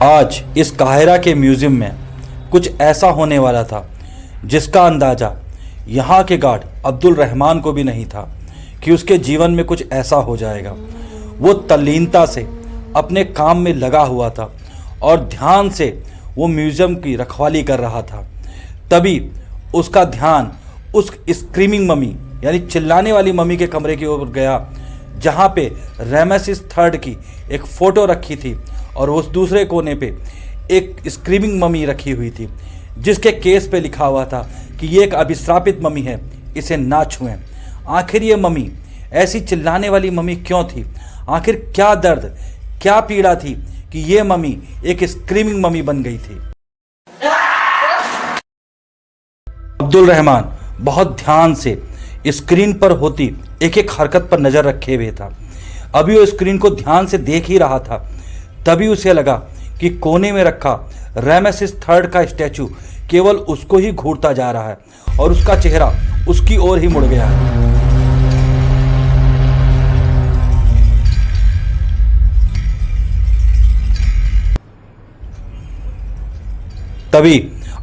आज इस काहिरा के म्यूज़ियम में कुछ ऐसा होने वाला था जिसका अंदाज़ा यहाँ के गार्ड अब्दुल रहमान को भी नहीं था कि उसके जीवन में कुछ ऐसा हो जाएगा। वो तल्लीनता से अपने काम में लगा हुआ था और ध्यान से वो म्यूज़ियम की रखवाली कर रहा था। तभी उसका ध्यान उस स्क्रीमिंग ममी यानी चिल्लाने वाली ममी के कमरे की ओर गया, जहाँ पे रमेसेस III की एक फ़ोटो रखी थी और उस दूसरे कोने पे एक स्क्रीमिंग ममी रखी हुई थी जिसके केस पे लिखा हुआ था कि ये एक अभिश्रापित ममी है, इसे ना छुएं। आखिर ये ममी ऐसी चिल्लाने वाली ममी क्यों थी? आखिर क्या दर्द, क्या पीड़ा थी कि ये ममी एक स्क्रीमिंग ममी बन गई थी? अब्दुल रहमान बहुत ध्यान से स्क्रीन पर होती एक एक हरकत पर नज़र रखे हुए था। अभी वो स्क्रीन को ध्यान से देख ही रहा था, तभी उसे लगा कि कोने में रखा रमेसेस III का स्टैचू केवल उसको ही घूरता जा रहा है और उसका चेहरा उसकी ओर ही मुड़ गया है। तभी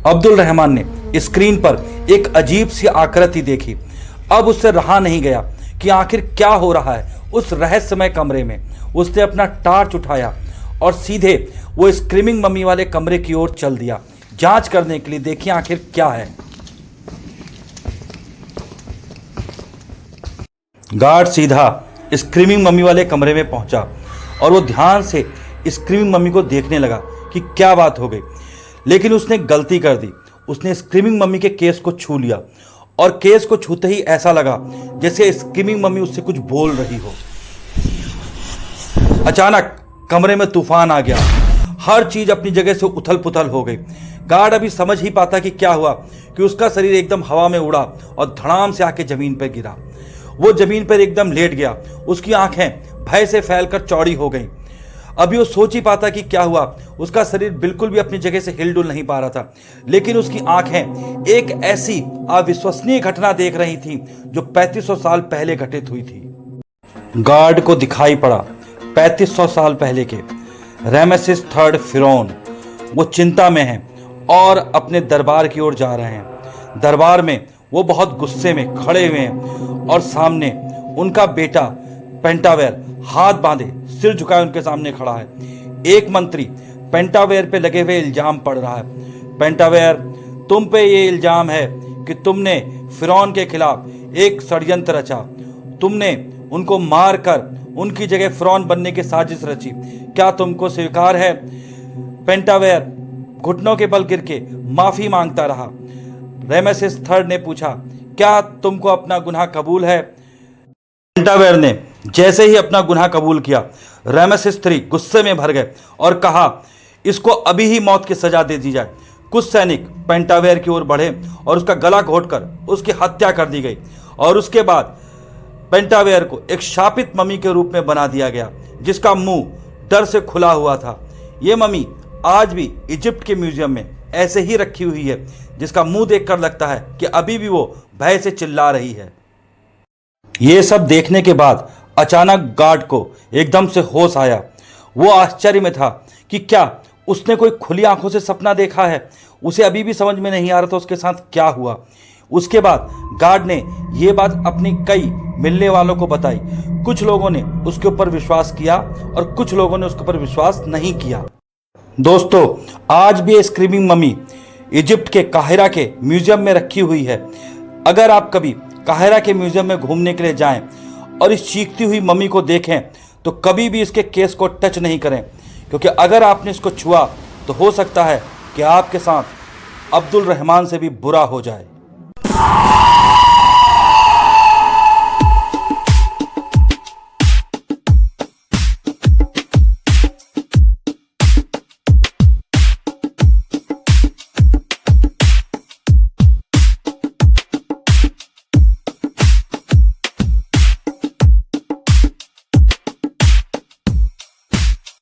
अब्दुल रहमान ने स्क्रीन पर एक अजीब सी आकृति देखी। अब उससे रहा नहीं गया कि आखिर क्या हो रहा है उस रहस्यमय कमरे में। उसने अपना टार्च उठाया और सीधे वो स्क्रीमिंग मम्मी वाले कमरे की ओर चल दिया, जांच करने के लिए। देखिए आखिर क्या है। गार्ड सीधा स्क्रीमिंग मम्मी वाले कमरे में पहुंचा और वो ध्यान से स्क्रीमिंग मम्मी को देखने लगा कि क्या बात हो गई। लेकिन उसने गलती कर दी। उसने स्क्रीमिंग मम्मी के केस को छू लिया और केस को छूते ही ऐसा लगा जैसे स्क्रीमिंग मम्मी उससे कुछ बोल रही हो। अचानक कमरे में तूफान आ गया। हर चीज अपनी जगह से उथल पुथल हो गई। गार्ड अभी समझ ही पाता कि क्या हुआ कि उसका शरीर एकदम हवा में उड़ा और धड़ाम से आके जमीन पर गिरा। वो जमीन पर एकदम लेट गया। उसकी आंखें भय से फैलकर चौड़ी हो गईं। अभी वो सोच ही पाता कि क्या हुआ। उसका शरीर बिल्कुल भी अपनी जगह से हिलडुल नहीं पा रहा था, लेकिन उसकी आंखें एक ऐसी अविश्वसनीय घटना देख रही थी जो 3500 साल पहले घटित हुई थी। गार्ड को दिखाई पड़ा 3500 साल पहले के रमेसेस III फिरौन। वो चिंता में हैं और अपने दरबार की ओर जा रहे हैं। दरबार में वो बहुत गुस्से में खड़े हुए हैं और सामने उनका बेटा पेंटावेर हाथ बांधे सिर झुकाए उनके सामने खड़ा है। एक मंत्री पेंटावेर पे लगे हुए इल्जाम पड़ रहा है। पेंटावेर, तुम पे ये इल्जाम है कि तुमने फिरौन के खिलाफ एक षड्यंत्र रचा। तुमने उनको मार कर उनकी जगह फिरौन बनने की साजिश रची। क्या तुमको स्वीकार है? पेंटावेर घुटनों के बल गिर के माफी मांगता रहा। रमेसेस III ने पूछा, क्या तुमको अपना गुनाह कबूल है? पेंटावेर ने जैसे ही अपना गुनाह कबूल किया, रमेसेस III गुस्से में भर गए और कहा, इसको अभी ही मौत की सजा दे दी जाए। कुछ सैनिक पेंटावेर की ओर बढ़े और उसका गला घोंटकर उसकी हत्या कर दी गई और उसके बाद पेंटावेर को एक शापित ममी के रूप में बना दिया गया जिसका मुंह डर से खुला हुआ था। ये ममी आज भी इजिप्ट के म्यूजियम में ऐसे ही रखी हुई है, जिसका मुंह देखकर लगता है कि अभी भी वो भय से चिल्ला रही है। ये सब देखने के बाद अचानक गार्ड को एकदम से होश आया। वो आश्चर्य में था कि क्या उसने कोई खुली आंखों से सपना देखा है। उसे अभी भी समझ में नहीं आ रहा था उसके साथ क्या हुआ। उसके बाद गार्ड ने ये बात अपनी कई मिलने वालों को बताई। कुछ लोगों ने उसके ऊपर विश्वास किया और कुछ लोगों ने उसके ऊपर विश्वास नहीं किया। दोस्तों, आज भी स्क्रीमिंग ममी इजिप्ट के काहिरा के म्यूजियम में रखी हुई है। अगर आप कभी काहिरा के म्यूजियम में घूमने के लिए जाएं और इस चीखती हुई मम्मी को देखें तो कभी भी इसके केस को टच नहीं करें, क्योंकि अगर आपने इसको छुआ तो हो सकता है कि आपके साथ अब्दुल रहमान से भी बुरा हो जाए।